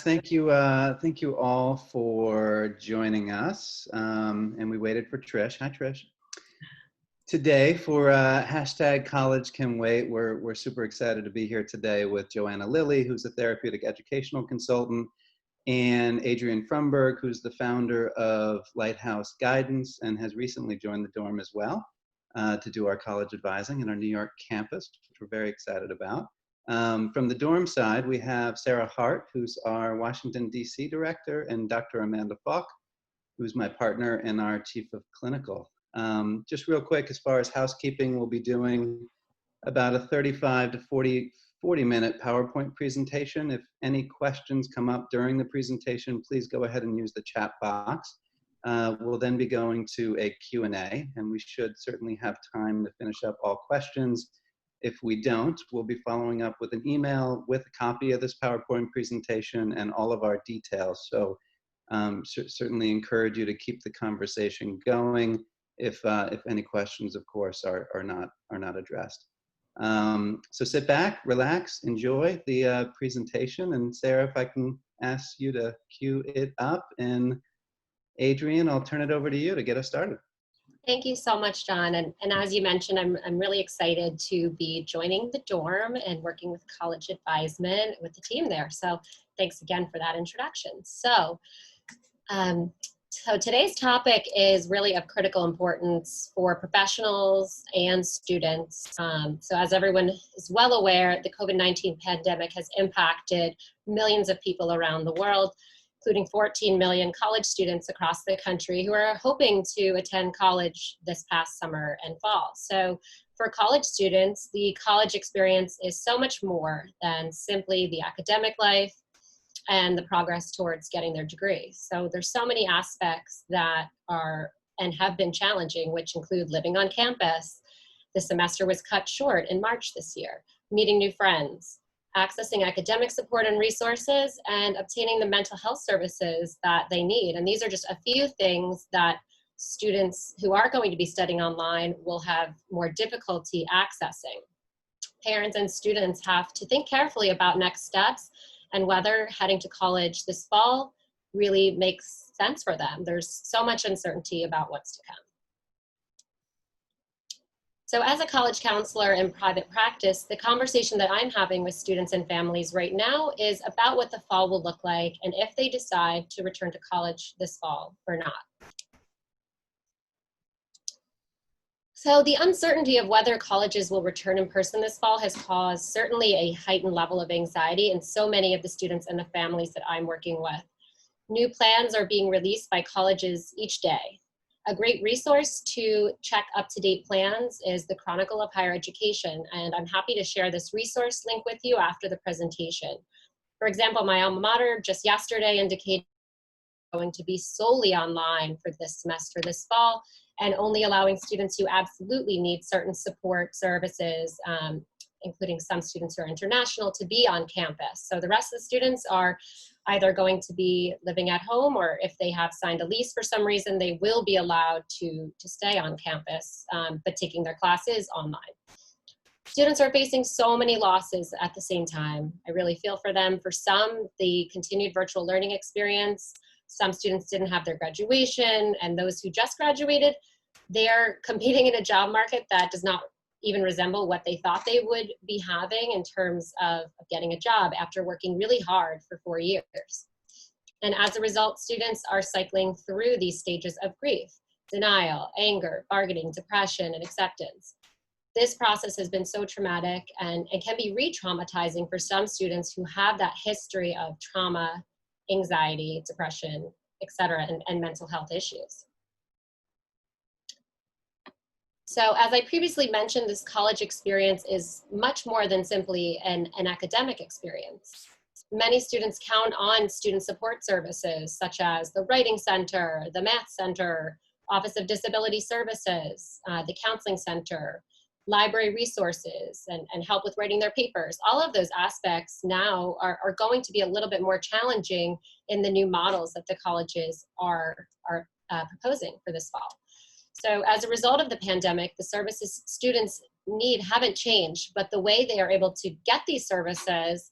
Thank you all for joining us. And we waited for Trish. Hi, Trish. Today for hashtag College Can Wait, we're super excited to be here today with Joanna Lilley, who's a therapeutic educational consultant, and Adrian Frumberg, who's the founder of Lighthouse Guidance and has recently joined the dorm as well to do our college advising in our New York campus, which we're very excited about. From the dorm side, we have Sarah Harte, who's our Washington, D.C. director, and Dr. Amanda Fialk, who's my partner and our chief of clinical. Just real quick, as far as housekeeping, we'll be doing about a 35 to 40-minute PowerPoint presentation. If any questions come up during the presentation, please go ahead and use the chat box. We'll then be going to a Q&A, and we should certainly have time to finish up all questions. If we don't, we'll be following up with an email with a copy of this PowerPoint presentation and all of our details. So certainly encourage you to keep the conversation going if any questions, of course, are not addressed. So sit back, relax, enjoy the presentation. And Sarah, if I can ask you to cue it up, and Adrian, I'll turn it over to you to get us started. Thank you so much, John. And as you mentioned, I'm really excited to be joining the dorm and working with college advisement with the team there. So thanks again for that introduction. So today's topic is really of critical importance for professionals and students. So as everyone is well aware, the COVID-19 pandemic has impacted millions of people around the world, including 14 million college students across the country who are hoping to attend college this past summer and fall. So for college students, the college experience is so much more than simply the academic life and the progress towards getting their degree. So there's so many aspects that are and have been challenging, which include living on campus. The semester was cut short in March this year, meeting new friends, accessing academic support and resources, and obtaining the mental health services that they need. And these are just a few things that students who are going to be studying online will have more difficulty accessing. Parents and students have to think carefully about next steps and whether heading to college this fall really makes sense for them. There's so much uncertainty about what's to come. So as a college counselor in private practice, the conversation that I'm having with students and families right now is about what the fall will look like and if they decide to return to college this fall or not. So the uncertainty of whether colleges will return in person this fall has caused certainly a heightened level of anxiety in so many of the students and the families that I'm working with. New plans are being released by colleges each day. A great resource to check up-to-date plans is the Chronicle of Higher Education, and I'm happy to share this resource link with you after the presentation. For example, my alma mater just yesterday indicated going to be solely online for this semester this fall, and only allowing students who absolutely need certain support services, including some students who are international, to be on campus. So the rest of the students are either going to be living at home, or if they have signed a lease for some reason, they will be allowed to stay on campus, but taking their classes online. Students are facing so many losses at the same time. I really feel for them. For some, the continued virtual learning experience, some students didn't have their graduation, and those who just graduated, they're competing in a job market that does not even resemble what they thought they would be having in terms of getting a job after working really hard for 4 years. And as a result, students are cycling through these stages of grief, denial, anger, bargaining, depression, and acceptance. This process has been so traumatic and can be re-traumatizing for some students who have that history of trauma, anxiety, depression, etc., and mental health issues. So as I previously mentioned, this college experience is much more than simply an academic experience. Many students count on student support services such as the Writing Center, the Math Center, Office of Disability Services, the Counseling Center, library resources, and help with writing their papers. All of those aspects now are going to be a little bit more challenging in the new models that the colleges are proposing for this fall. So as a result of the pandemic, the services students need haven't changed, but the way they are able to get these services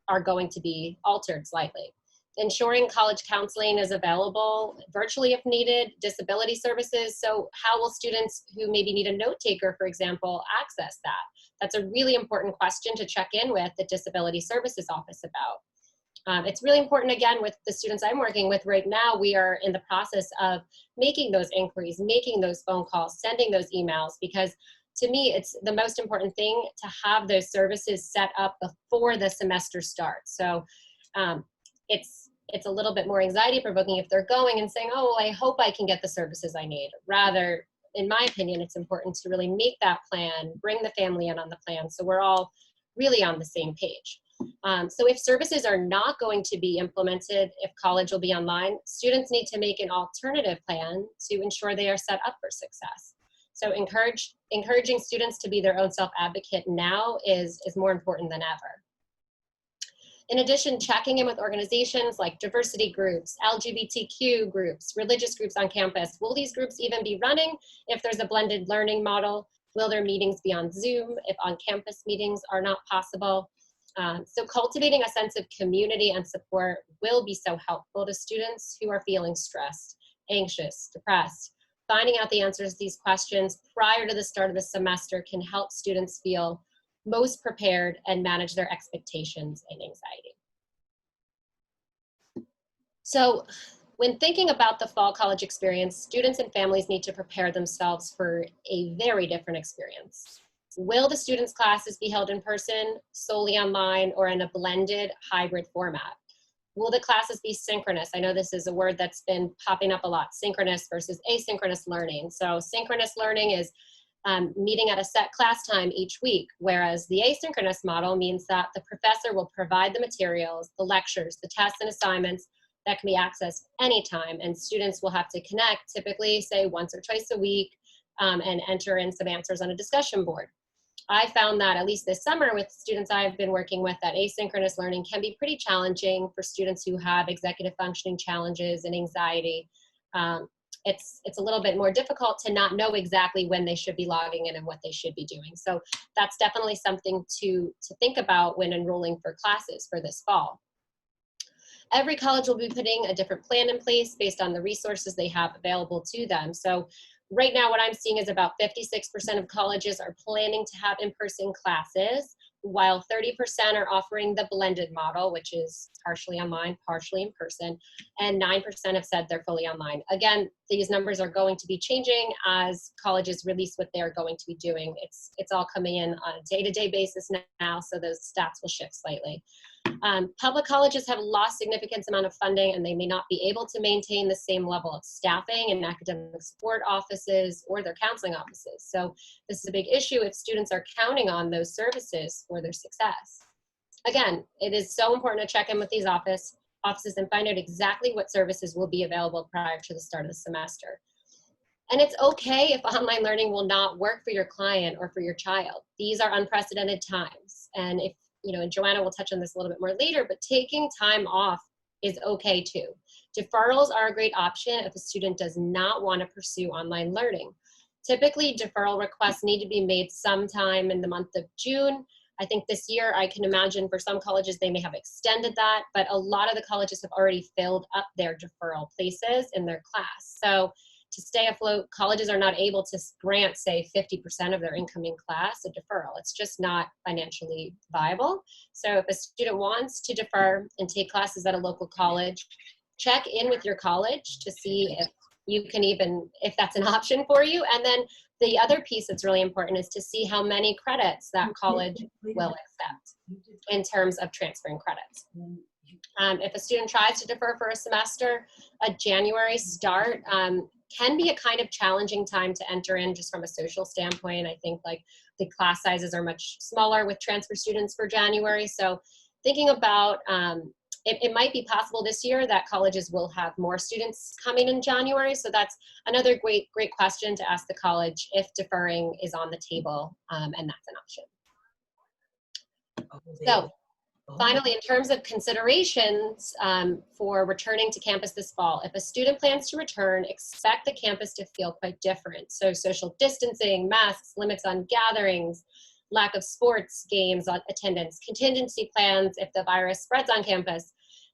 are going to be altered slightly. Ensuring college counseling is available virtually if needed, disability services. So how will students who maybe need a note taker, for example, access that? That's a really important question to check in with the Disability Services Office about. It's really important, again, with the students I'm working with right now. We are in the process of making those inquiries, making those phone calls, sending those emails, because to me, it's the most important thing to have those services set up before the semester starts. So it's a little bit more anxiety provoking if they're going and saying, oh, well, I hope I can get the services I need. Rather, in my opinion, it's important to really make that plan, bring the family in on the plan, so we're all really on the same page. So if services are not going to be implemented, if college will be online, students need to make an alternative plan to ensure they are set up for success. So encouraging students to be their own self-advocate now is more important than ever. In addition, checking in with organizations like diversity groups, LGBTQ groups, religious groups on campus. Will these groups even be running if there's a blended learning model? Will their meetings be on Zoom if on-campus meetings are not possible? So cultivating a sense of community and support will be so helpful to students who are feeling stressed, anxious, depressed. Finding out the answers to these questions prior to the start of the semester can help students feel most prepared and manage their expectations and anxiety. So when thinking about the fall college experience, students and families need to prepare themselves for a very different experience. Will the students' classes be held in person, solely online, or in a blended hybrid format? Will the classes be synchronous? I know this is a word that's been popping up a lot, synchronous versus asynchronous learning. So synchronous learning is meeting at a set class time each week, whereas the asynchronous model means that the professor will provide the materials, the lectures, the tests and assignments that can be accessed anytime, and students will have to connect, typically say once or twice a week, and enter in some answers on a discussion board. I found that, at least this summer with students I've been working with, that asynchronous learning can be pretty challenging for students who have executive functioning challenges and anxiety. It's a little bit more difficult to not know exactly when they should be logging in and what they should be doing. So that's definitely something to think about when enrolling for classes for this fall. Every college will be putting a different plan in place based on the resources they have available to them. So right now, what I'm seeing is about 56% of colleges are planning to have in-person classes, while 30% are offering the blended model, which is partially online, partially in person, and 9% have said they're fully online. Again, these numbers are going to be changing as colleges release what they're going to be doing. It's all coming in on a day-to-day basis now, so those stats will shift slightly. Public colleges have lost significant amount of funding, and they may not be able to maintain the same level of staffing in academic support offices or their counseling offices. So this is a big issue if students are counting on those services for their success. Again, it is so important to check in with these offices and find out exactly what services will be available prior to the start of the semester. And it's okay if online learning will not work for your client or for your child. These are unprecedented times. And if and Joanna will touch on this a little bit more later, but taking time off is okay too. Deferrals are a great option if a student does not want to pursue online learning. Typically, deferral requests need to be made sometime in the month of June. I think this year, I can imagine for some colleges, they may have extended that, but a lot of the colleges have already filled up their deferral places in their class. So to stay afloat, colleges are not able to grant, say, 50% of their incoming class a deferral. It's just not financially viable. So if a student wants to defer and take classes at a local college, check in with your college to see if you can if that's an option for you. And then the other piece that's really important is to see how many credits that college will accept in terms of transferring credits. If a student tries to defer for a semester, a January start can be a kind of challenging time to enter in just from a social standpoint. I think like the class sizes are much smaller with transfer students for January. So thinking about it might be possible this year that colleges will have more students coming in January. So that's another great question to ask the college if deferring is on the table, and that's an option. So finally, in terms of considerations for returning to campus this fall, if a student plans to return, expect the campus to feel quite different. So social distancing, masks, limits on gatherings, lack of sports games on attendance, contingency plans if the virus spreads on campus,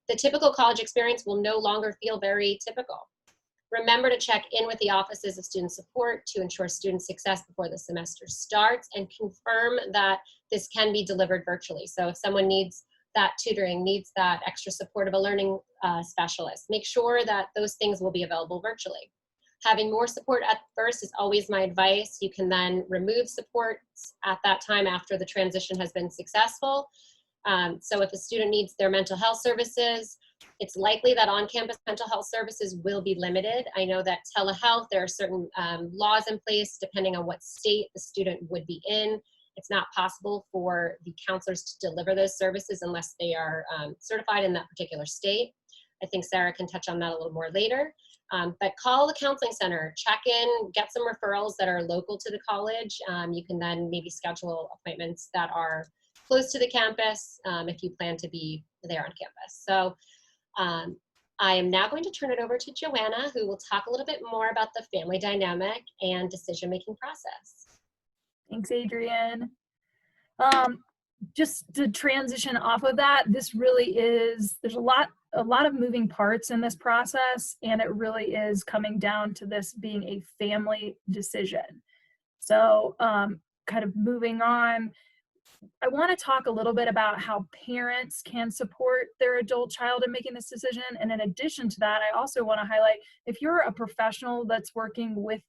the typical college experience will no longer feel very typical. Remember to check in with the offices of student support to ensure student success before the semester starts, and confirm that this can be delivered virtually. So if someone needs that tutoring, needs that extra support of a learning specialist, make sure that those things will be available virtually. Having more support at first is always my advice. You can then remove supports at that time after the transition has been successful. So if a student needs their mental health services, it's likely that on-campus mental health services will be limited. I know that telehealth, there are certain laws in place depending on what state the student would be in. It's not possible for the counselors to deliver those services unless they are certified in that particular state. I think Sarah can touch on that a little more later. But call the counseling center, check in, get some referrals that are local to the college. You can then maybe schedule appointments that are close to the campus if you plan to be there on campus. So I am now going to turn it over to Joanna, who will talk a little bit more about the family dynamic and decision-making process. Thanks, Adrienne. Just to transition off of that, this really is, there's a lot of moving parts in this process, and it really is coming down to this being a family decision. So kind of moving on, I want to talk a little bit about how parents can support their adult child in making this decision. And in addition to that, I also want to highlight, if you're a professional that's working with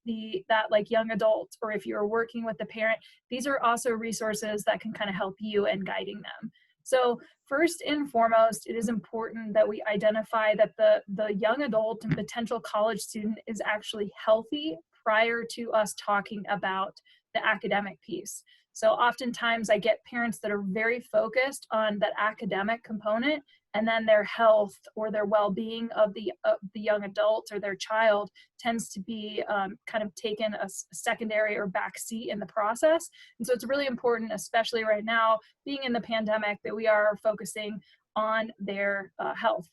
that like young adult, or if you're working with the parent, these are also resources that can kind of help you in guiding them. So first and foremost, it is important that we identify that the young adult and potential college student is actually healthy prior to us talking about the academic piece. So oftentimes I get parents that are very focused on that academic component, and then their health or their well-being of the young adult or their child tends to be kind of taken a secondary or backseat in the process. And so it's really important, especially right now, being in the pandemic, that we are focusing on their health.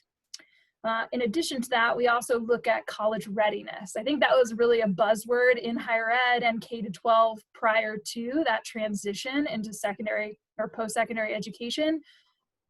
In addition to that, we also look at college readiness. I think that was really a buzzword in higher ed and K-12 prior to that transition into secondary or post-secondary education.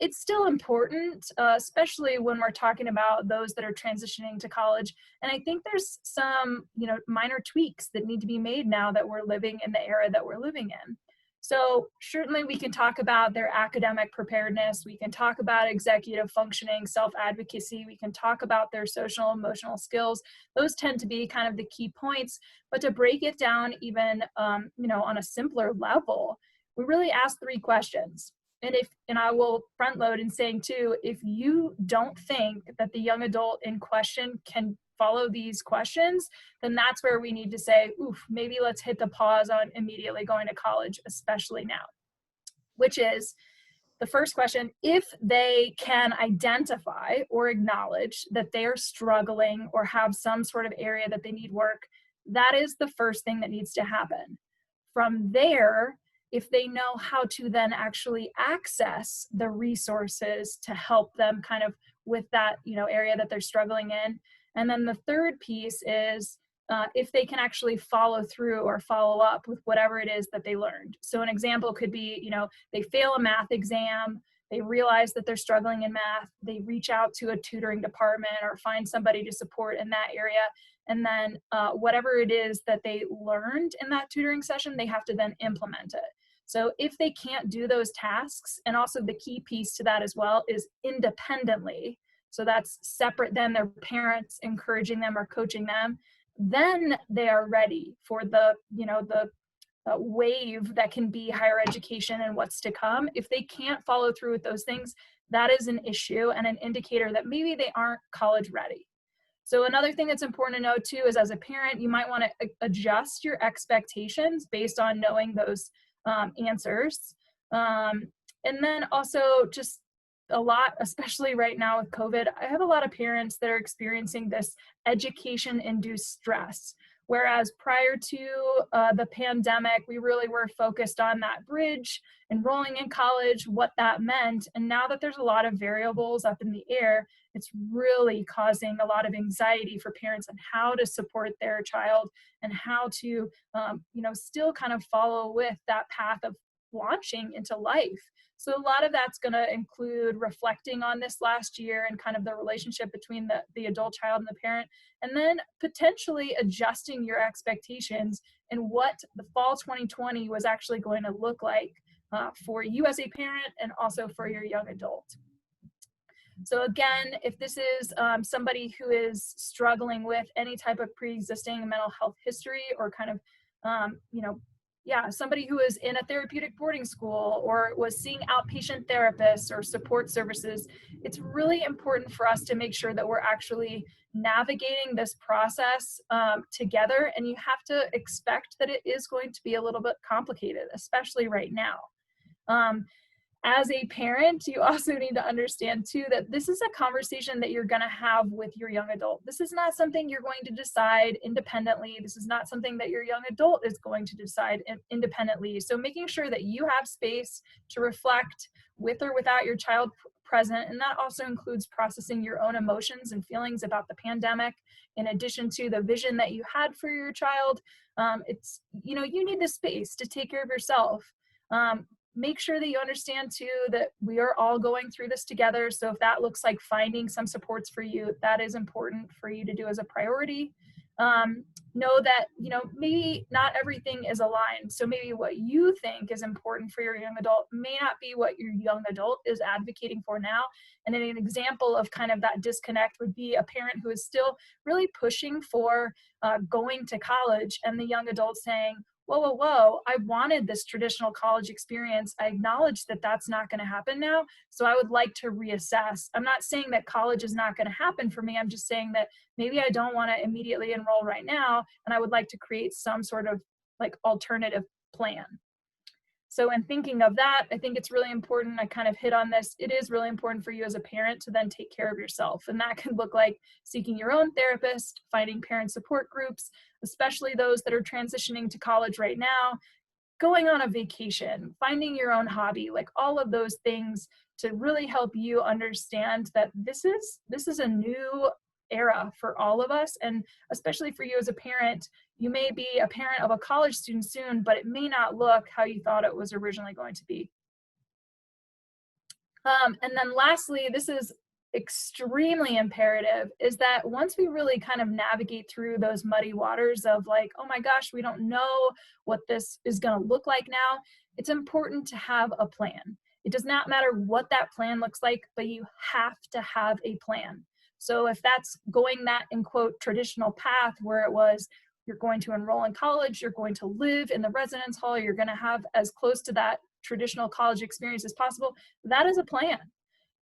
It's still important, especially when we're talking about those that are transitioning to college. And I think there's some, minor tweaks that need to be made now that we're living in the era that we're living in. So certainly we can talk about their academic preparedness. We can talk about executive functioning, self-advocacy. We can talk about their social and emotional skills. Those tend to be kind of the key points. But to break it down even, on a simpler level, we really ask 3 questions. And I will front load in saying too, if you don't think that the young adult in question can follow these questions, then that's where we need to say, oof, maybe let's hit the pause on immediately going to college, especially now. Which is the first question: if they can identify or acknowledge that they are struggling or have some sort of area that they need work, that is the first thing that needs to happen. From there, if they know how to then actually access the resources to help them kind of with that, area that they're struggling in. And then the third piece is if they can actually follow through or follow up with whatever it is that they learned. So an example could be, they fail a math exam, they realize that they're struggling in math, they reach out to a tutoring department or find somebody to support in that area. And then whatever it is that they learned in that tutoring session, they have to then implement it. So if they can't do those tasks, and also the key piece to that as well is independently, so that's separate than their parents encouraging them or coaching them, then they are ready for the wave that can be higher education and what's to come. If they can't follow through with those things, that is an issue and an indicator that maybe they aren't college ready. So another thing that's important to know too is, as a parent, you might want to adjust your expectations based on knowing those answers. And then also just a lot, especially right now with COVID, I have a lot of parents that are experiencing this education-induced stress. Whereas prior to the pandemic, we really were focused on that bridge, enrolling in college, what that meant. And now that there's a lot of variables up in the air, it's really causing a lot of anxiety for parents on how to support their child and how to, still kind of follow with that path of launching into life. So a lot of that's going to include reflecting on this last year and kind of the relationship between the adult child and the parent, and then potentially adjusting your expectations and what the fall 2020 was actually going to look like for you as a parent and also for your young adult. So again, if this is somebody who is struggling with any type of pre-existing mental health history, or kind of, somebody who is in a therapeutic boarding school or was seeing outpatient therapists or support services, it's really important for us to make sure that we're actually navigating this process together. And you have to expect that it is going to be a little bit complicated, especially right now. As a parent, you also need to understand too that this is a conversation that you're going to have with your young adult. This is not something you're going to decide independently. This is not something that your young adult is going to decide independently. So making sure that you have space to reflect with or without your child present, and that also includes processing your own emotions and feelings about the pandemic, in addition to the vision that you had for your child. You need the space to take care of yourself. Make sure that you understand too that we are all going through this together. So if that looks like finding some supports for you, that is important for you to do as a priority. Know that, maybe not everything is aligned. So maybe what you think is important for your young adult may not be what your young adult is advocating for now. And an example of kind of that disconnect would be a parent who is still really pushing for going to college, and the young adult saying, whoa, I wanted this traditional college experience. I acknowledge that that's not going to happen now, so I would like to reassess. I'm not saying that college is not going to happen for me. I'm just saying that maybe I don't want to immediately enroll right now, and I would like to create some sort of like alternative plan. So in thinking of that, I think it's really important, I kind of hit on this, it is really important for you as a parent to then take care of yourself. And that can look like seeking your own therapist, finding parent support groups, especially those that are transitioning to college right now, going on a vacation, finding your own hobby, like all of those things to really help you understand that this is a new era for all of us. And especially for you as a parent, you may be a parent of a college student soon, but it may not look how you thought it was originally going to be. And then lastly, this is extremely imperative, is that once we really kind of navigate through those muddy waters of like, oh my gosh, we don't know what this is going to look like now, it's important to have a plan. It does not matter what that plan looks like, but you have to have a plan. So if that's going that, in quote, traditional path where it was, you're going to enroll in college, you're going to live in the residence hall, you're going to have as close to that traditional college experience as possible, that is a plan.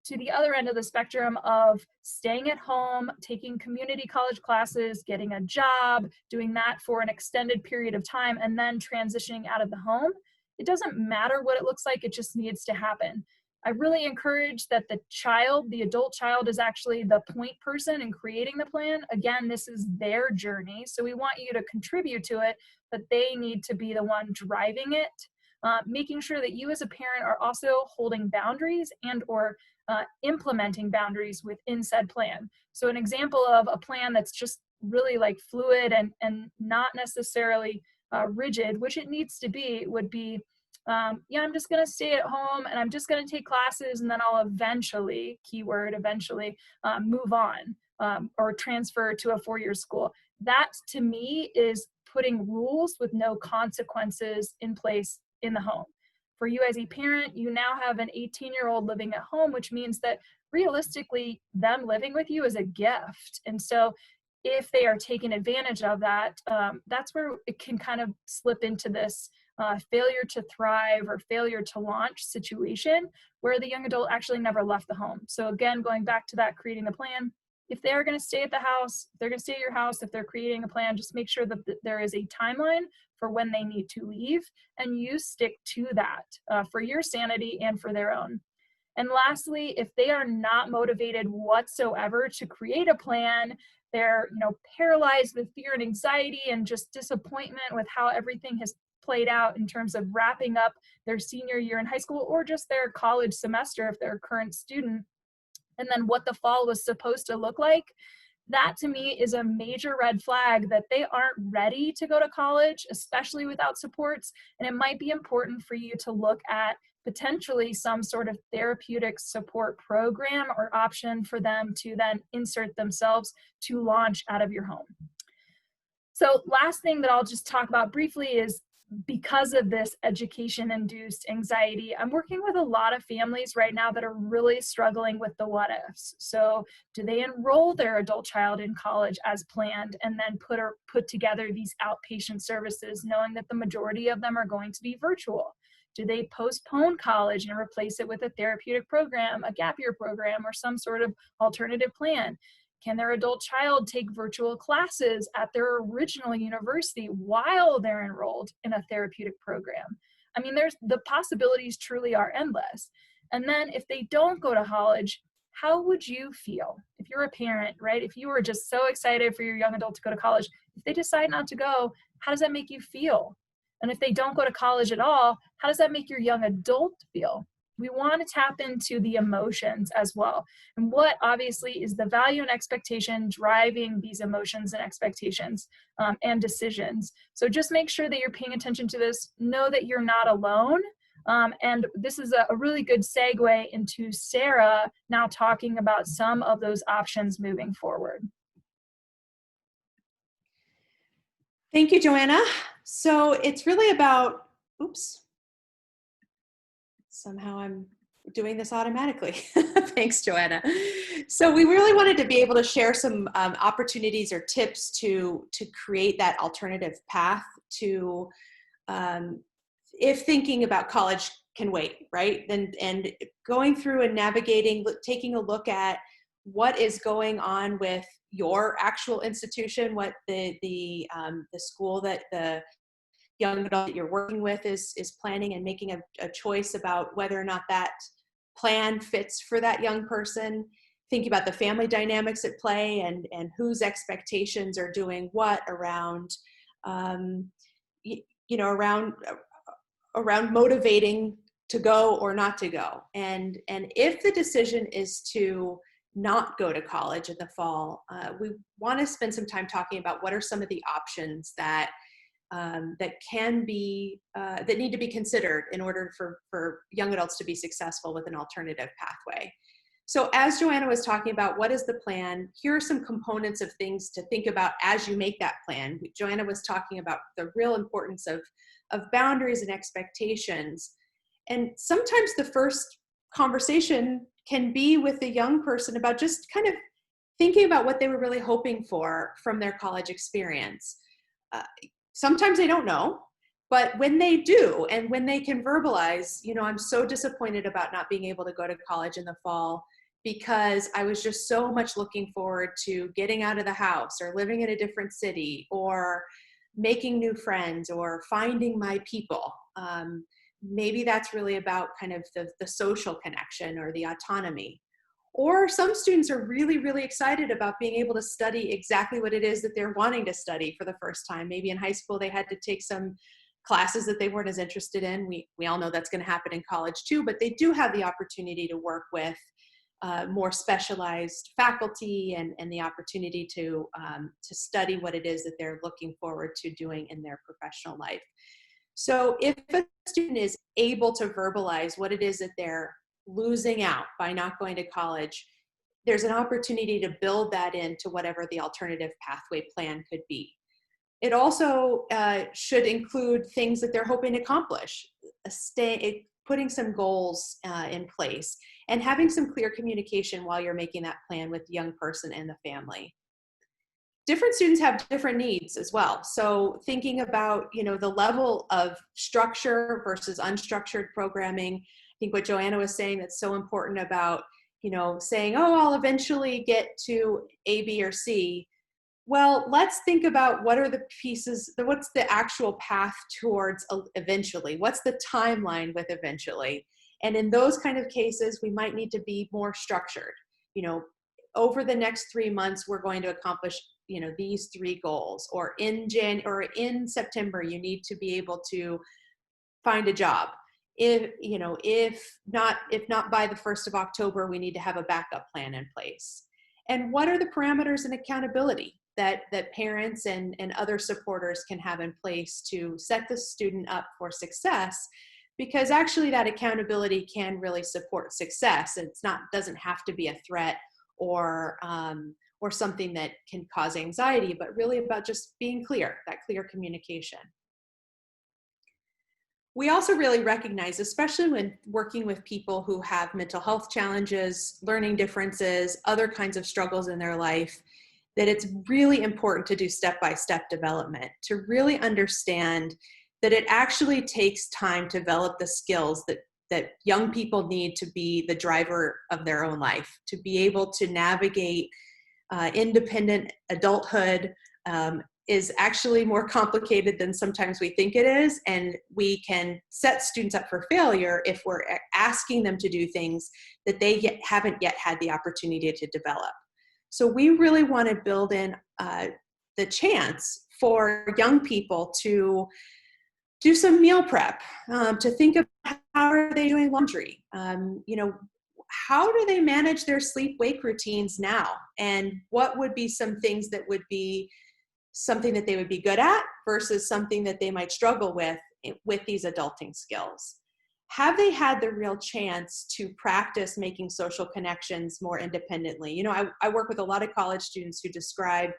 To the other end of the spectrum of staying at home, taking community college classes, getting a job, doing that for an extended period of time, and then transitioning out of the home, it doesn't matter what it looks like, it just needs to happen. I really encourage that the adult child is actually the point person in creating the plan. Again, this is their journey, so we want you to contribute to it, but they need to be the one driving it. Making sure that you as a parent are also holding boundaries and or implementing boundaries within said plan. So an example of a plan that's just really like fluid and not necessarily rigid, which it needs to be, would be, I'm just going to stay at home and I'm just going to take classes, and then I'll eventually, keyword eventually, move on or transfer to a four-year school. That to me is putting rules with no consequences in place in the home. For you as a parent, you now have an 18-year-old living at home, which means that realistically, them living with you is a gift. And so if they are taking advantage of that, that's where it can kind of slip into this failure to thrive or failure to launch situation where the young adult actually never left the home. So again, going back to that, creating the plan, if they're going to stay at the house, if they're going to stay at your house, if they're creating a plan, just make sure that there is a timeline for when they need to leave, and you stick to that for your sanity and for their own. And lastly, if they are not motivated whatsoever to create a plan, they're paralyzed with fear and anxiety and just disappointment with how everything has played out in terms of wrapping up their senior year in high school or just their college semester if they're a current student, and then what the fall was supposed to look like, that to me is a major red flag that they aren't ready to go to college, especially without supports. And it might be important for you to look at potentially some sort of therapeutic support program or option for them to then insert themselves to launch out of your home. So last thing that I'll just talk about briefly is, because of this education-induced anxiety, I'm working with a lot of families right now that are really struggling with the what ifs. So do they enroll their adult child in college as planned and then put together these outpatient services knowing that the majority of them are going to be virtual? Do they postpone college and replace it with a therapeutic program, a gap year program, or some sort of alternative plan? Can their adult child take virtual classes at their original university while they're enrolled in a therapeutic program? I mean, the possibilities truly are endless. And then if they don't go to college, how would you feel if you're a parent, right? If you were just so excited for your young adult to go to college, if they decide not to go, how does that make you feel? And if they don't go to college at all, how does that make your young adult feel? We want to tap into the emotions as well. And what obviously is the value and expectation driving these emotions and expectations and decisions. So just make sure that you're paying attention to this. Know that you're not alone. And this is a really good segue into Sarah now talking about some of those options moving forward. Thank you, Joanna. So it's really about, oops. Somehow I'm doing this automatically. Thanks, Joanna. So we really wanted to be able to share some opportunities or tips to create that alternative path to, if thinking about college can wait, right? And going through and navigating, taking a look at what is going on with your actual institution, what the school that the young adult that you're working with is planning, and making a choice about whether or not that plan fits for that young person. Thinking about the family dynamics at play and whose expectations are doing what around, around motivating to go or not to go. And if the decision is to not go to college in the fall, we want to spend some time talking about what are some of the options that can be, that need to be considered in order for young adults to be successful with an alternative pathway. So as Joanna was talking about, what is the plan? Here are some components of things to think about as you make that plan. Joanna was talking about the real importance of boundaries and expectations. And sometimes the first conversation can be with the young person about just kind of thinking about what they were really hoping for from their college experience. Sometimes they don't know, but when they do, and when they can verbalize, I'm so disappointed about not being able to go to college in the fall because I was just so much looking forward to getting out of the house or living in a different city or making new friends or finding my people. Maybe that's really about kind of the social connection or the autonomy. Or some students are really, really excited about being able to study exactly what it is that they're wanting to study for the first time. Maybe in high school they had to take some classes that they weren't as interested in. We all know that's going to happen in college too, but they do have the opportunity to work with more specialized faculty and the opportunity to study what it is that they're looking forward to doing in their professional life. So if a student is able to verbalize what it is that they're losing out by not going to college, there's an opportunity to build that into whatever the alternative pathway plan could be. It also should include things that they're hoping to accomplish, putting some goals in place, and having some clear communication while you're making that plan with the young person and the family. Different students have different needs as well. So thinking about, the level of structure versus unstructured programming. I think what Joanna was saying that's so important about, saying, oh, I'll eventually get to A, B, or C. Well, let's think about what are the pieces, what's the actual path towards eventually? What's the timeline with eventually? And in those kind of cases, we might need to be more structured. Over the next 3 months, we're going to accomplish, these 3 goals. Or in September, you need to be able to find a job. If not by the 1st of October, we need to have a backup plan in place. And what are the parameters and accountability that parents and other supporters can have in place to set the student up for success? Because actually that accountability can really support success. Doesn't have to be a threat or something that can cause anxiety, but really about just being clear, that clear communication. We also really recognize, especially when working with people who have mental health challenges, learning differences, other kinds of struggles in their life, that it's really important to do step-by-step development, to really understand that it actually takes time to develop the skills that young people need to be the driver of their own life, to be able to navigate independent adulthood is actually more complicated than sometimes we think it is, and we can set students up for failure if we're asking them to do things that they haven't yet had the opportunity to develop. So we really want to build in the chance for young people to do some meal prep, to think about how are they doing laundry, how do they manage their sleep-wake routines now, and what would be some things that would be something that they would be good at versus something that they might struggle with these adulting skills. Have they had the real chance to practice making social connections more independently? I work with a lot of college students who describe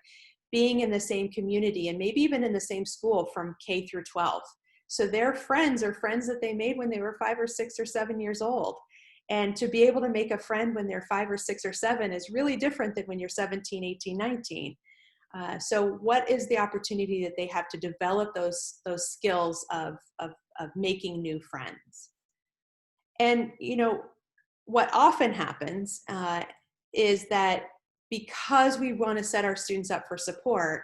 being in the same community and maybe even in the same school from K through 12. So their friends are friends that they made when they were 5 or 6 or 7 years old. And to be able to make a friend when they're 5 or 6 or 7 is really different than when you're 17, 18, 19. So what is the opportunity that they have to develop those skills of making new friends? And, what often happens is that because we want to set our students up for support,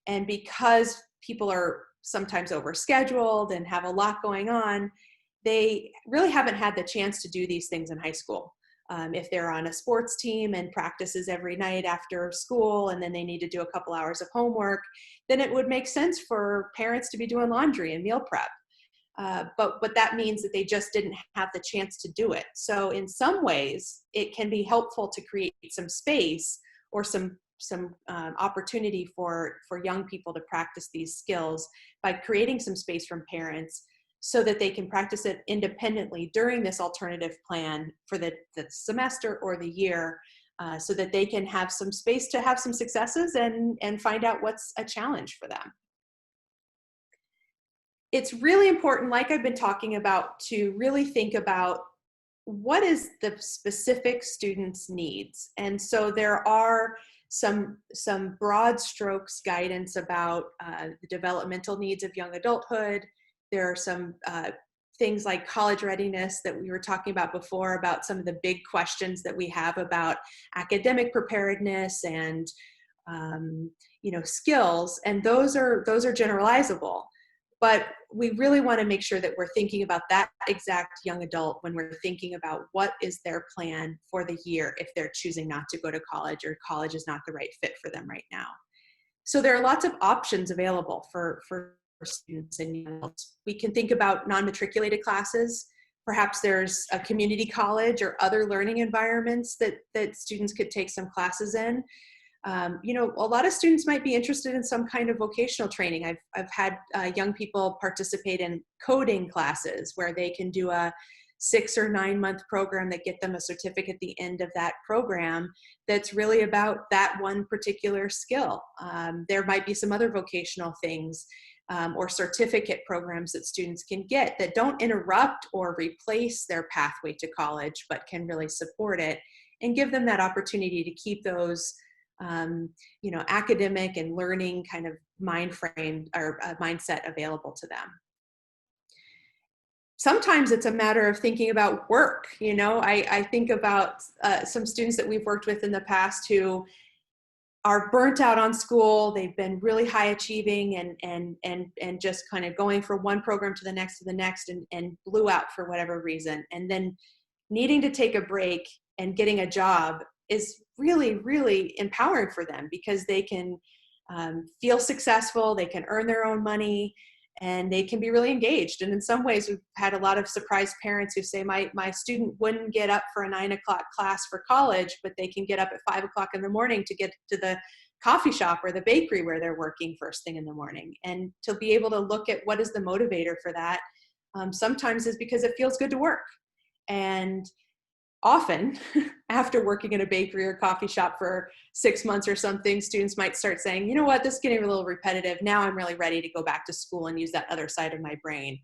and because people are sometimes overscheduled and have a lot going on, they really haven't had the chance to do these things in high school. If they're on a sports team and practices every night after school, and then they need to do a couple hours of homework, then it would make sense for parents to be doing laundry and meal prep. But that means that they just didn't have the chance to do it. So in some ways, it can be helpful to create some space or some opportunity for young people to practice these skills by creating some space from parents so that they can practice it independently during this alternative plan for the semester or the year, so that they can have some space to have some successes and find out what's a challenge for them. It's really important, like I've been talking about, to really think about what is the specific student's needs. And so there are some broad strokes guidance about the developmental needs of young adulthood. There are some things like college readiness that we were talking about before, about some of the big questions that we have about academic preparedness and skills, and those are generalizable. But we really want to make sure that we're thinking about that exact young adult when we're thinking about what is their plan for the year if they're choosing not to go to college or college is not the right fit for them right now. So there are lots of options available for students and young adults. We can think about non-matriculated classes. Perhaps there's a community college or other learning environments that students could take some classes in. A lot of students might be interested in some kind of vocational training. I've had young people participate in coding classes where they can do a 6 or 9 month program that get them a certificate at the end of that program that's really about that one particular skill. There might be some other vocational things or certificate programs that students can get that don't interrupt or replace their pathway to college, but can really support it and give them that opportunity to keep those academic and learning kind of mind frame or mindset available to them. Sometimes it's a matter of thinking about work. I think about some students that we've worked with in the past who are burnt out on school. They've been really high achieving and just kind of going from one program to the next and blew out for whatever reason. And then needing to take a break and getting a job is really, really empowering for them because they can feel successful, they can earn their own money, and they can be really engaged. And in some ways, we've had a lot of surprised parents who say, my student wouldn't get up for a 9 o'clock class for college, but they can get up at 5 o'clock in the morning to get to the coffee shop or the bakery where they're working first thing in the morning. And to be able to look at what is the motivator for that, sometimes is because it feels good to work. And often after working in a bakery or coffee shop for 6 months or something, students might start saying, you know what, this is getting a little repetitive. Now I'm really ready to go back to school and use that other side of my brain.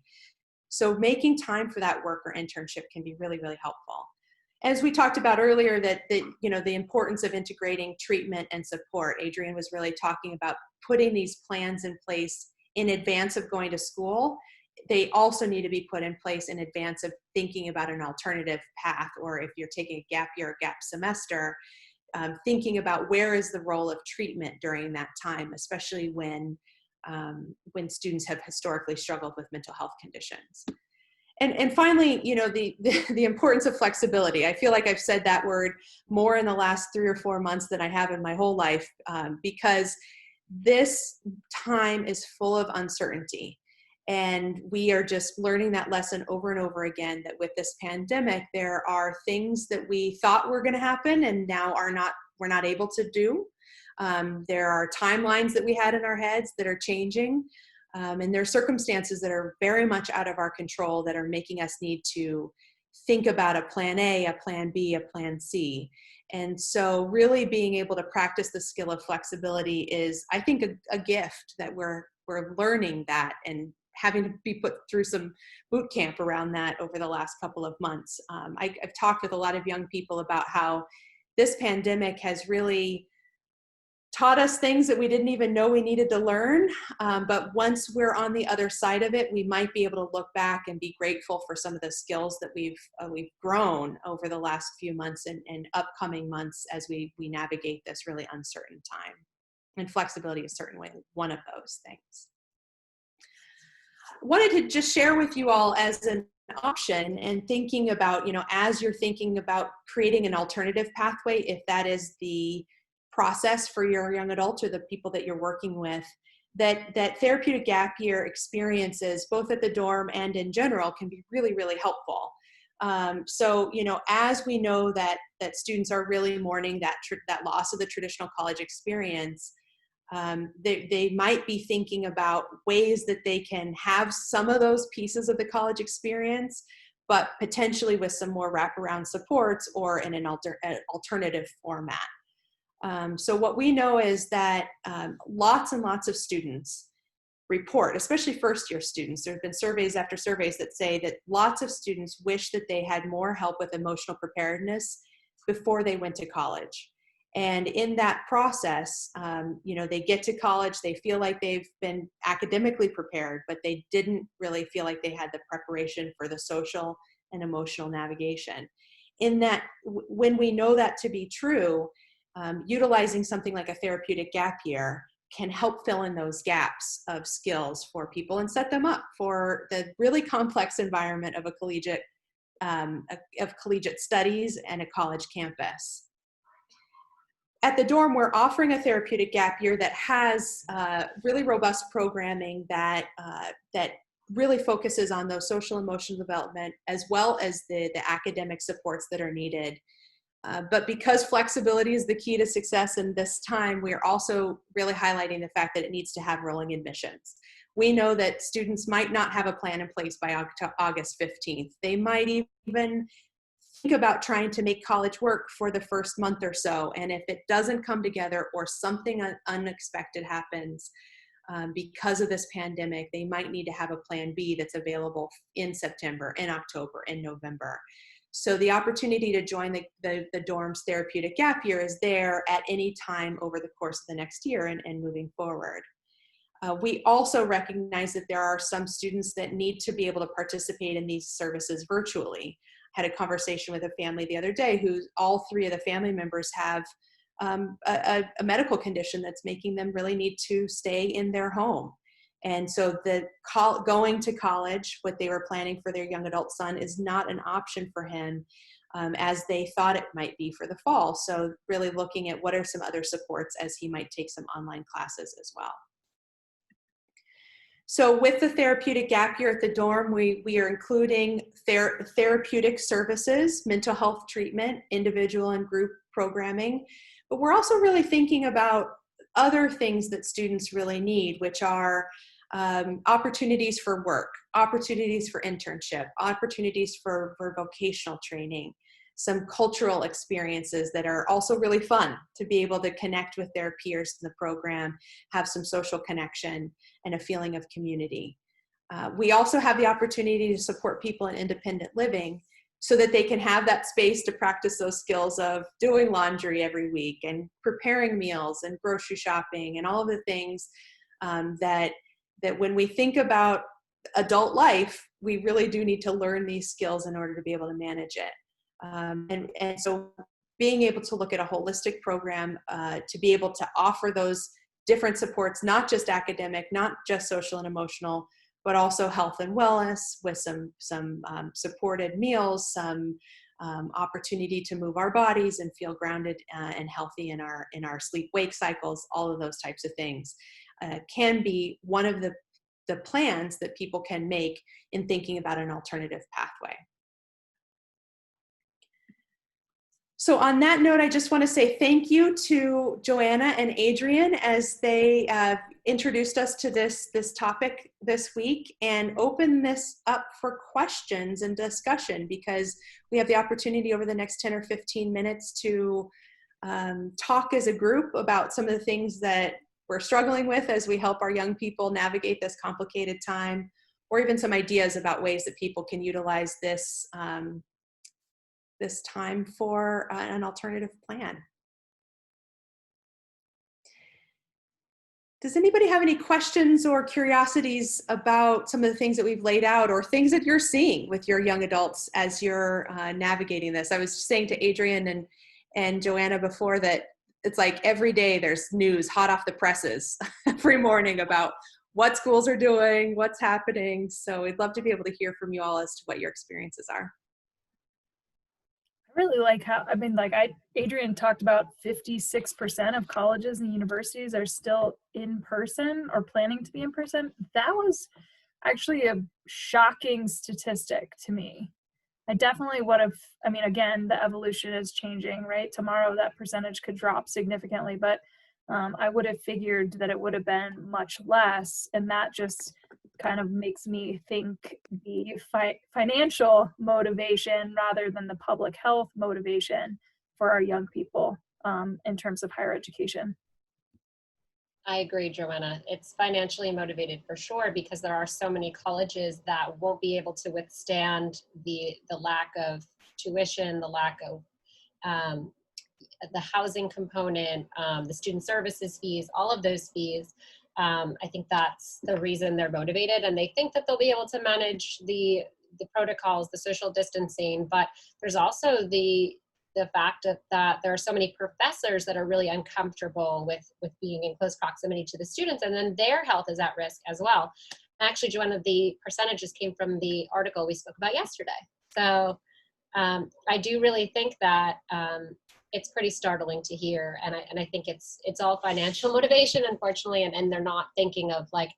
So making time for that work or internship can be really, really helpful. As we talked about earlier, that the importance of integrating treatment and support. Adrienne was really talking about putting these plans in place in advance of going to school. They also need to be put in place in advance of thinking about an alternative path, or if you're taking a gap year or gap semester, thinking about where is the role of treatment during that time, especially when students have historically struggled with mental health conditions. And finally, the importance of flexibility. I feel like I've said that word more in the last 3 or 4 months than I have in my whole life, because this time is full of uncertainty. And we are just learning that lesson over and over again, that with this pandemic, there are things that we thought were going to happen and now we're not able to do. There are timelines that we had in our heads that are changing. And there are circumstances that are very much out of our control that are making us need to think about a plan A, a plan B, a plan C. And so really being able to practice the skill of flexibility is, I think, a gift that we're learning that and having to be put through some boot camp around that over the last couple of months. I've talked with a lot of young people about how this pandemic has really taught us things that we didn't even know we needed to learn. But once we're on the other side of it, we might be able to look back and be grateful for some of the skills that we've grown over the last few months and upcoming months as we navigate this really uncertain time. And flexibility is certainly one of those things. Wanted to just share with you all as an option, and thinking about, as you're thinking about creating an alternative pathway, if that is the process for your young adults or the people that you're working with, that therapeutic gap year experiences, both at the dorm and in general, can be really, really helpful. So, as we know that students are really mourning that loss of the traditional college experience, they might be thinking about ways that they can have some of those pieces of the college experience, but potentially with some more wraparound supports or in an alternative format. So what we know is that lots and lots of students report, especially first-year students. There have been surveys after surveys that say that lots of students wish that they had more help with emotional preparedness before they went to college. And in that process, they get to college, they feel like they've been academically prepared, but they didn't really feel like they had the preparation for the social and emotional navigation. In that, when we know that to be true, utilizing something like a therapeutic gap year can help fill in those gaps of skills for people and set them up for the really complex environment of a collegiate studies and a college campus. At the dorm, we're offering a therapeutic gap year that has really robust programming that really focuses on those social emotional development as well as the academic supports that are needed. But because flexibility is the key to success in this time, we are also really highlighting the fact that it needs to have rolling admissions. We know that students might not have a plan in place by August 15th. They might even think about trying to make college work for the first month or so. And if it doesn't come together or something unexpected happens because of this pandemic, they might need to have a plan B that's available in September, in October, in November. So the opportunity to join the dorm's therapeutic gap year is there at any time over the course of the next year and moving forward. We also recognize that there are some students that need to be able to participate in these services virtually. I had a conversation with a family the other day who all 3 of the family members have a medical condition that's making them really need to stay in their home. And so going to college, what they were planning for their young adult son, is not an option for him as they thought it might be for the fall. So really looking at what are some other supports as he might take some online classes as well. So with the therapeutic gap year at the dorm, we are including therapeutic services, mental health treatment, individual and group programming, but we're also really thinking about other things that students really need, which are opportunities for work, opportunities for internship, opportunities for vocational training, some cultural experiences that are also really fun to be able to connect with their peers in the program, have some social connection and a feeling of community. We also have the opportunity to support people in independent living so that they can have that space to practice those skills of doing laundry every week and preparing meals and grocery shopping and all of the things that when we think about adult life, we really do need to learn these skills in order to be able to manage it. And so being able to look at a holistic program to be able to offer those different supports, not just academic, not just social and emotional, but also health and wellness with some supported meals, some opportunity to move our bodies and feel grounded and healthy in our sleep-wake cycles, all of those types of things can be one of the plans that people can make in thinking about an alternative pathway. So on that note, I just want to say thank you to Joanna and Adrian as they introduced us to this topic this week and open this up for questions and discussion, because we have the opportunity over the next 10 or 15 minutes to talk as a group about some of the things that we're struggling with as we help our young people navigate this complicated time, or even some ideas about ways that people can utilize this this time for an alternative plan. Does anybody have any questions or curiosities about some of the things that we've laid out or things that you're seeing with your young adults as you're navigating this? I was saying to Adrian and Joanna before that it's like every day there's news hot off the presses every morning about what schools are doing, what's happening. So we'd love to be able to hear from you all as to what your experiences are. I really like how, Adrian talked about 56% of colleges and universities are still in person or planning to be in person. That was actually a shocking statistic to me. I definitely would have, again, the evolution is changing, right? Tomorrow that percentage could drop significantly, but I would have figured that it would have been much less. And that just kind of makes me think the financial motivation rather than the public health motivation for our young people in terms of higher education. I agree, Joanna. It's financially motivated for sure, because there are so many colleges that won't be able to withstand the lack of tuition, the lack of the housing component, the student services fees, all of those fees. I think that's the reason they're motivated, and they think that they'll be able to manage the protocols, the social distancing, but there's also the fact that there are so many professors that are really uncomfortable with being in close proximity to the students, and then their health is at risk as well. Actually, Joanna, the percentages came from the article we spoke about yesterday. So I do really think that it's pretty startling to hear, and I think it's all financial motivation, unfortunately, and they're not thinking of like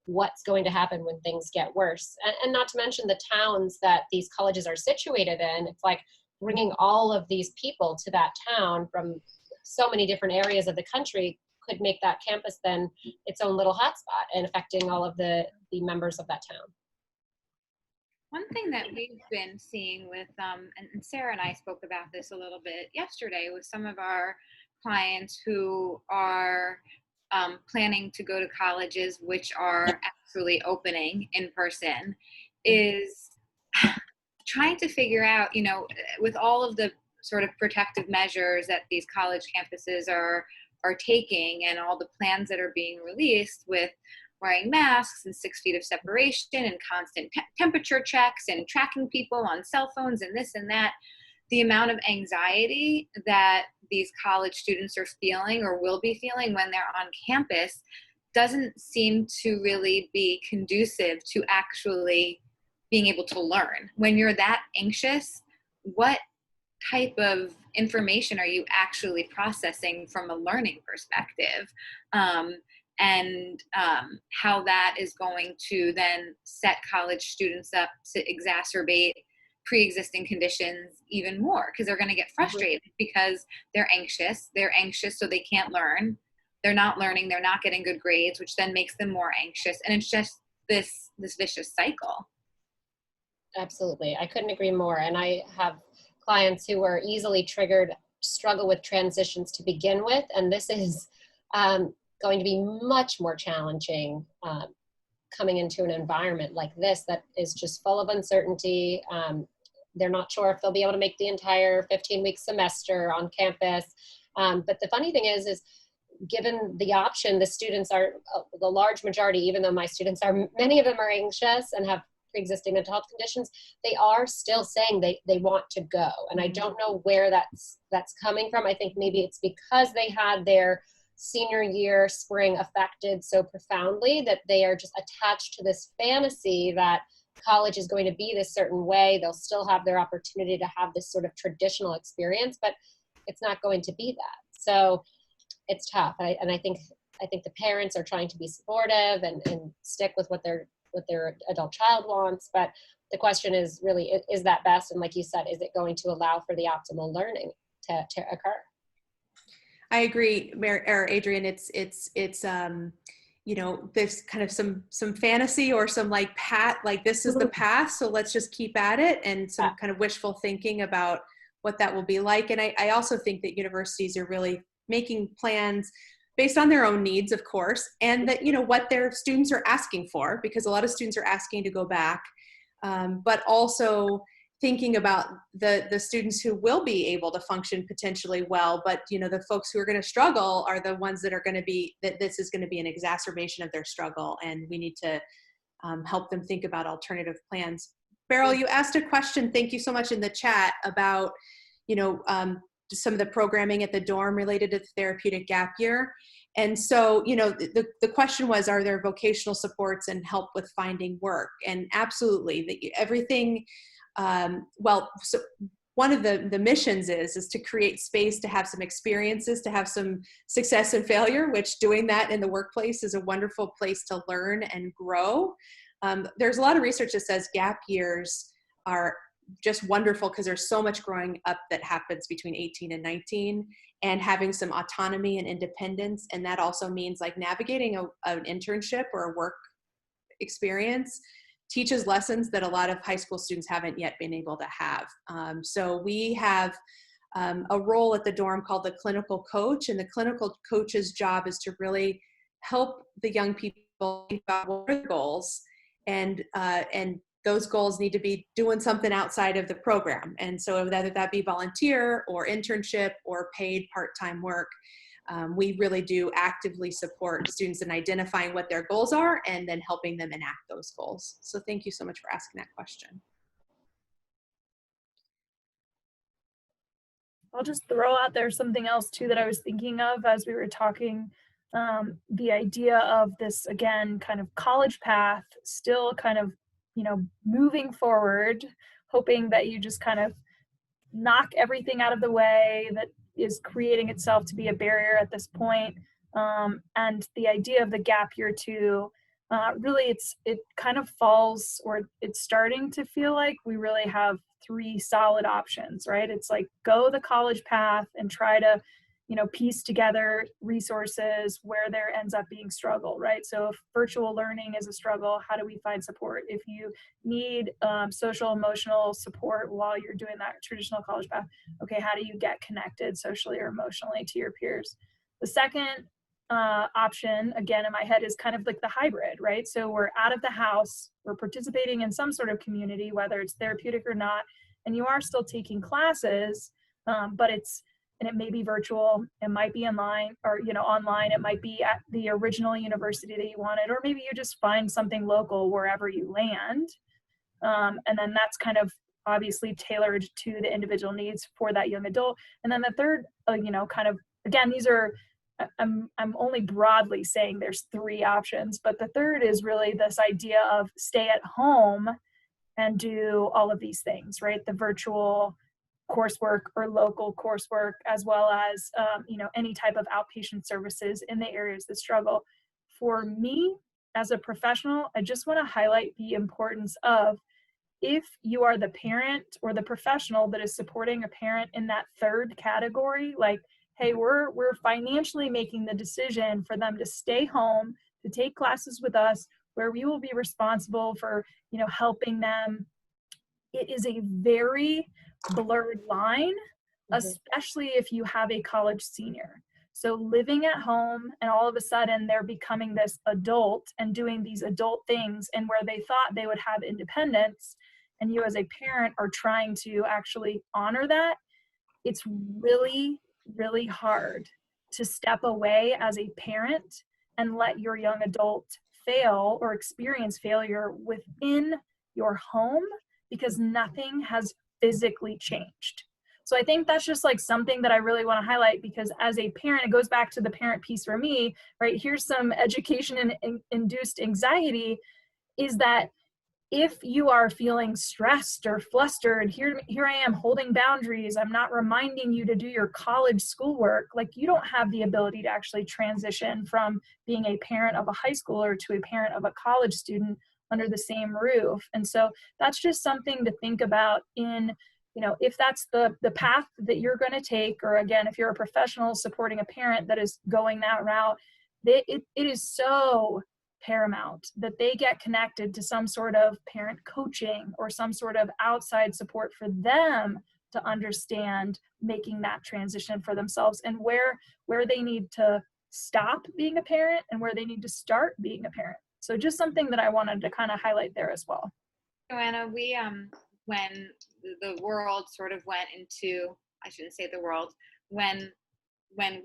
what's going to happen when things get worse, and not to mention the towns that these colleges are situated in. It's like bringing all of these people to that town from so many different areas of the country could make that campus then its own little hotspot and affecting all of the members of that town. One thing that we've been seeing with, and Sarah and I spoke about this a little bit yesterday with some of our clients who are planning to go to colleges which are actually opening in person, is trying to figure out, with all of the sort of protective measures that these college campuses are taking and all the plans that are being released with wearing masks and 6 feet of separation and constant temperature checks and tracking people on cell phones and this and that, the amount of anxiety that these college students are feeling or will be feeling when they're on campus doesn't seem to really be conducive to actually being able to learn. When you're that anxious, what type of information are you actually processing from a learning perspective? and how that is going to then set college students up to exacerbate pre-existing conditions even more, because they're going to get frustrated because they're anxious so they can't learn, they're not learning, they're not getting good grades, which then makes them more anxious, and it's just this vicious cycle. Absolutely, I couldn't agree more. And I have clients who are easily triggered, struggle with transitions to begin with, and this is going to be much more challenging coming into an environment like this that is just full of uncertainty. They're not sure if they'll be able to make the entire 15-week semester on campus. But the funny thing is given the option, the students are, the large majority, even though my students are, many of them are anxious and have pre-existing mental health conditions, they are still saying they want to go. And I don't know where that's coming from. I think maybe it's because they had their senior year spring affected so profoundly that they are just attached to this fantasy that college is going to be this certain way. They'll still have their opportunity to have this sort of traditional experience, but it's not going to be that. So it's tough. And I think the parents are trying to be supportive and stick with what their adult child wants. But the question is really, is that best? And like you said, is it going to allow for the optimal learning to occur? I agree, Adrian. It's you know, there's kind of some fantasy or some like this is the path, so let's just keep at it, and some kind of wishful thinking about what that will be like. And I also think that universities are really making plans based on their own needs, of course, and that, you know, what their students are asking for, because a lot of students are asking to go back, but also thinking about the students who will be able to function potentially well, but, you know, the folks who are going to struggle are the ones that are going to be, that this is going to be an exacerbation of their struggle, and we need to help them think about alternative plans. Beryl, you asked a question, thank you so much, in the chat about, you know, some of the programming at the dorm related to the therapeutic gap year. And so, you know, the question was, are there vocational supports and help with finding work? And absolutely, everything. Well, so one of the missions is to create space to have some experiences, to have some success and failure, which doing that in the workplace is a wonderful place to learn and grow. There's a lot of research that says gap years are just wonderful because there's so much growing up that happens between 18 and 19, and having some autonomy and independence. And that also means like navigating an internship or a work experience teaches lessons that a lot of high school students haven't yet been able to have. So we have a role at the dorm called the clinical coach, and the clinical coach's job is to really help the young people think about what are their goals, and those goals need to be doing something outside of the program. And so whether that be volunteer or internship or paid part-time work, we really do actively support students in identifying what their goals are and then helping them enact those goals. So thank you so much for asking that question. I'll just throw out there something else too that I was thinking of as we were talking. The idea of this, again, kind of college path, still kind of, you know, moving forward, hoping that you just kind of knock everything out of the way that is creating itself to be a barrier at this point. And the idea of the gap year too, really it kind of falls, or it's starting to feel like we really have three solid options, right? It's like go the college path and try to, you know, piece together resources where there ends up being struggle, right? So if virtual learning is a struggle, how do we find support? If you need social emotional support while you're doing that traditional college path, okay, how do you get connected socially or emotionally to your peers? The second option, again, in my head, is kind of like the hybrid, right? So we're out of the house, we're participating in some sort of community, whether it's therapeutic or not, and you are still taking classes, but it may be virtual, it might be online, or, you know, online, it might be at the original university that you wanted, or maybe you just find something local wherever you land. And then that's kind of obviously tailored to the individual needs for that young adult. And then the third, you know, kind of, again, these are, I'm only broadly saying there's three options, but the third is really this idea of stay at home and do all of these things, right? The virtual coursework or local coursework, as well as, you know, any type of outpatient services in the areas that struggle for me as a professional, I just want to highlight the importance of, if you are the parent or the professional that is supporting a parent in that third category, like, hey, we're financially making the decision for them to stay home, to take classes with us, where we will be responsible for, helping them. It is a very blurred line, especially if you have a college senior. So living at home, and all of a sudden they're becoming this adult and doing these adult things, and where they thought they would have independence, and you as a parent are trying to actually honor that, it's really, really hard to step away as a parent and let your young adult fail or experience failure within your home, because nothing has physically changed. So I think that's just like something that I really want to highlight, because as a parent, it goes back to the parent piece for me, right? Here's some education and induced anxiety, is that if you are feeling stressed or flustered, here I am holding boundaries, I'm not reminding you to do your college schoolwork, like, you don't have the ability to actually transition from being a parent of a high schooler to a parent of a college student under the same roof. And so that's just something to think about in, if that's the path that you're going to take, or again, if you're a professional supporting a parent that is going that route, it is so paramount that they get connected to some sort of parent coaching or some sort of outside support for them to understand making that transition for themselves, and where they need to stop being a parent and where they need to start being a parent. So just something that I wanted to kind of highlight there as well. Joanna, we when the world sort of went into, I shouldn't say the world, when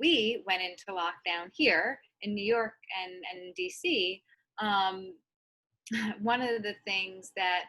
we went into lockdown here in New York and DC, one of the things that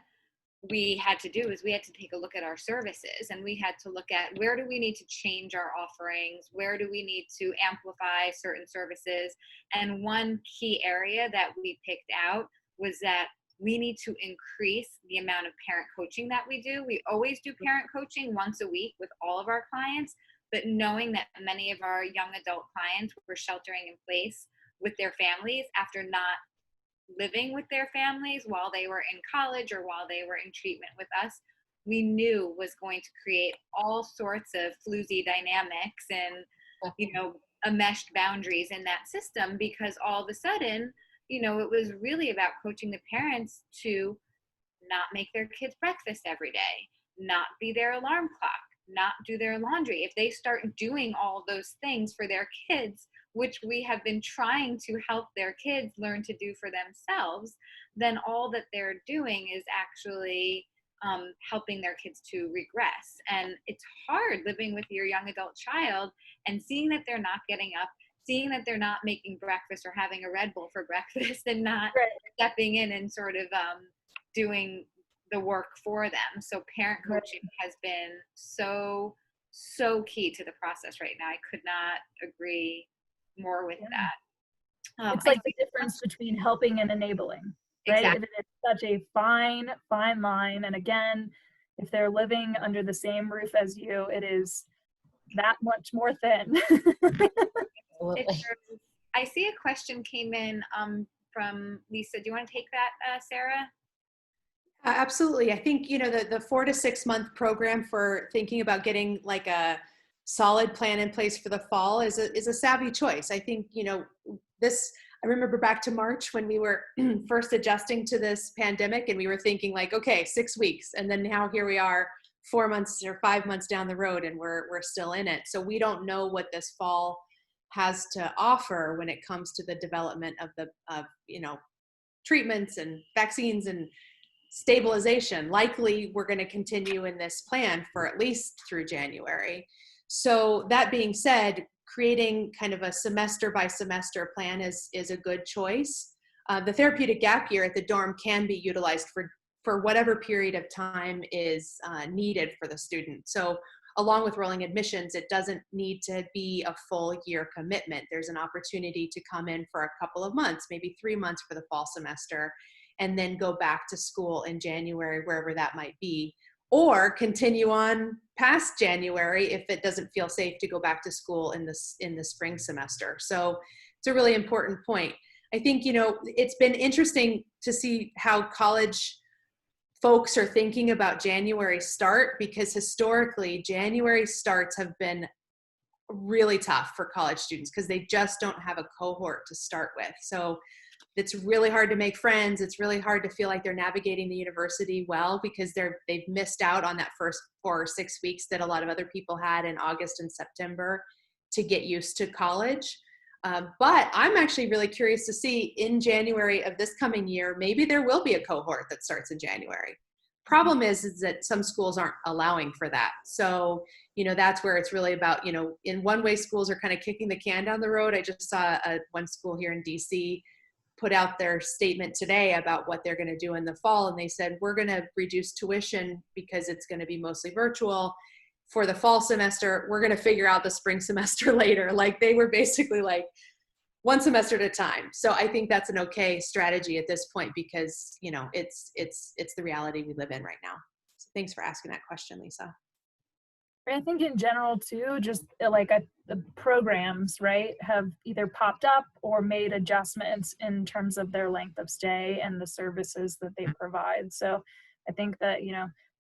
we had to do is we had to take a look at our services, and we had to look at, where do we need to change our offerings? Where do we need to amplify certain services? And one key area that we picked out was that we need to increase the amount of parent coaching that we do. We always do parent coaching once a week with all of our clients, but knowing that many of our young adult clients were sheltering in place with their families after not living with their families while they were in college or while they were in treatment with us, we knew was going to create all sorts of floozy dynamics and, enmeshed boundaries in that system, because all of a sudden, it was really about coaching the parents to not make their kids breakfast every day, not be their alarm clock, not do their laundry. If they start doing all those things for their kids, which we have been trying to help their kids learn to do for themselves, then all that they're doing is actually helping their kids to regress. And it's hard living with your young adult child and seeing that they're not getting up, seeing that they're not making breakfast or having a Red Bull for breakfast, and not stepping in and sort of doing the work for them. So parent coaching has been so key to the process right now. I could not agree more with that. It's like the difference between helping and enabling, right? Exactly. It's such a fine line. And again, if they're living under the same roof as you, it is that much more thin. I see a question came in from Lisa. Do you want to take that, Sarah? Absolutely. I think, the 4 to 6 month program for thinking about getting like a solid plan in place for the fall is a savvy choice. I think, I remember back to March when we were first adjusting to this pandemic, and we were thinking like, okay, 6 weeks. And then now here we are 4 months or 5 months down the road, and we're still in it. So we don't know what this fall has to offer when it comes to the development of treatments and vaccines and stabilization. Likely we're going to continue in this plan for at least through January. So that being said, creating kind of a semester by semester plan is a good choice. The therapeutic gap year at the dorm can be utilized for whatever period of time is needed for the student. So along with rolling admissions, it doesn't need to be a full year commitment. There's an opportunity to come in for a couple of months, maybe 3 months for the fall semester, and then go back to school in January, wherever that might be, or continue on past January if it doesn't feel safe to go back to school in the spring semester. So it's a really important point. I think, it's been interesting to see how college folks are thinking about January start, because historically January starts have been really tough for college students because they just don't have a cohort to start with. So it's really hard to make friends. It's really hard to feel like they're navigating the university well, because they've missed out on that first 4 or 6 weeks that a lot of other people had in August and September to get used to college. But I'm actually really curious to see in January of this coming year, maybe there will be a cohort that starts in January. Problem is that some schools aren't allowing for that. So, that's where it's really about, in one way, schools are kind of kicking the can down the road. I just saw one school here in DC put out their statement today about what they're going to do in the fall. And they said, we're going to reduce tuition because it's going to be mostly virtual for the fall semester. We're going to figure out the spring semester later. Like, they were basically like one semester at a time. So I think that's an okay strategy at this point, because, it's the reality we live in right now. So thanks for asking that question, Lisa. I think in general too, just like the programs, right, have either popped up or made adjustments in terms of their length of stay and the services that they provide. So I think that,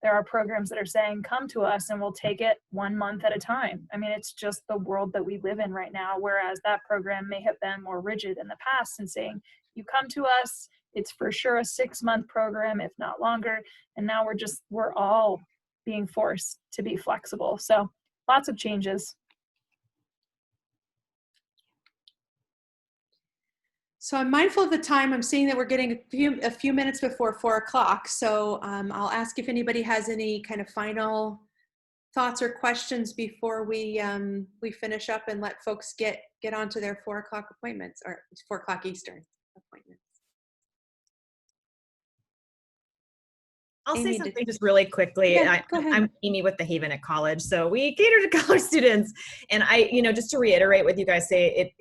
there are programs that are saying, come to us and we'll take it 1 month at a time. I mean, it's just the world that we live in right now, whereas that program may have been more rigid in the past and saying, you come to us, it's for sure a 6-month program, if not longer. And now we're all being forced to be flexible. So lots of changes. So I'm mindful of the time. I'm seeing that we're getting a few minutes before 4 o'clock. So I'll ask if anybody has any kind of final thoughts or questions before we finish up and let folks get on to their 4 o'clock appointments, or 4 o'clock Eastern appointments. I'll Amy, say something just really quickly. Yeah, go ahead. I'm Amy with the Haven at College. So we cater to college students. And just to reiterate what you guys say,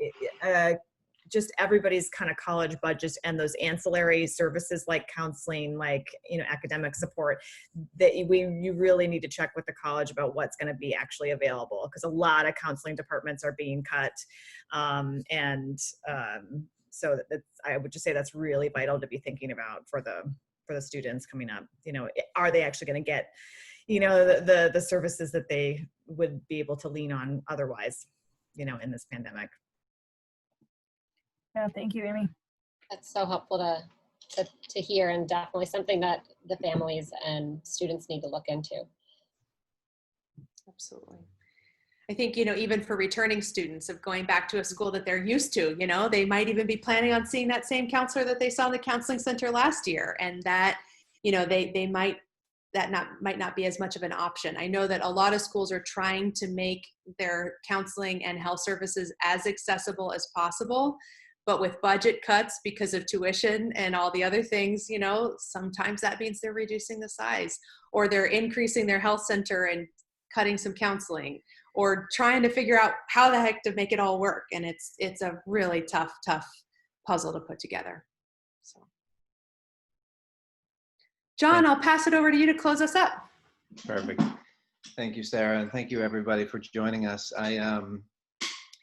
just everybody's kind of college budget and those ancillary services like counseling, like, academic support, that you really need to check with the college about what's going to be actually available, because a lot of counseling departments are being cut. So I would just say that's really vital to be thinking about for the students coming up. Are they actually going to get, the services that they would be able to lean on otherwise, in this pandemic. Yeah, thank you, Amy. That's so helpful to hear, and definitely something that the families and students need to look into. Absolutely. I think, even for returning students, of going back to a school that they're used to, they might even be planning on seeing that same counselor that they saw in the counseling center last year. And that, might not be as much of an option. I know that a lot of schools are trying to make their counseling and health services as accessible as possible. But with budget cuts because of tuition and all the other things, sometimes that means they're reducing the size, or they're increasing their health center and cutting some counseling, or trying to figure out how the heck to make it all work. And it's a really tough puzzle to put together. So, John, I'll pass it over to you to close us up. Perfect. Thank you, Sarah, and thank you everybody for joining us.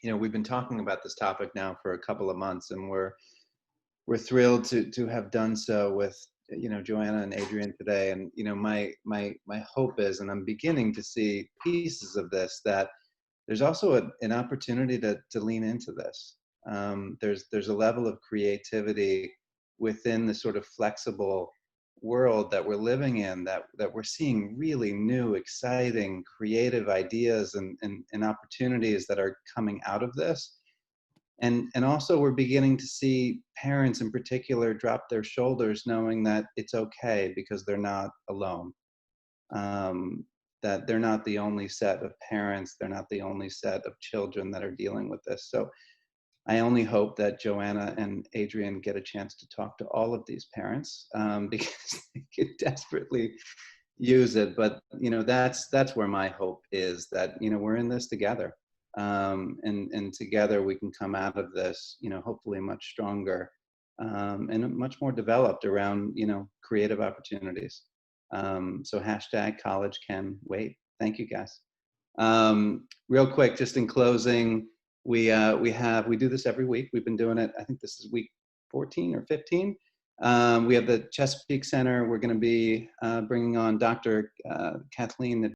We've been talking about this topic now for a couple of months, and we're thrilled to have done so with Joanna and Adrian today. And my hope is, and I'm beginning to see pieces of this, that there's also an opportunity to lean into this. There's a level of creativity within the sort of flexible world that we're living in, that we're seeing really new, exciting, creative ideas and opportunities that are coming out of this. And also we're beginning to see parents in particular drop their shoulders, knowing that it's okay because they're not alone. That they're not the only set of parents, they're not the only set of children that are dealing with this. So I only hope that Joanna and Adrian get a chance to talk to all of these parents, because they could desperately use it. But that's where my hope is, that we're in this together, and together we can come out of this, hopefully much stronger, and much more developed around creative opportunities. So #CollegeCanWait. Thank you, guys. Real quick, just in closing. We do this every week. We've been doing it. I think this is week 14 or 15. We have the Chesapeake Center. We're going to be bringing on Dr. Kathleen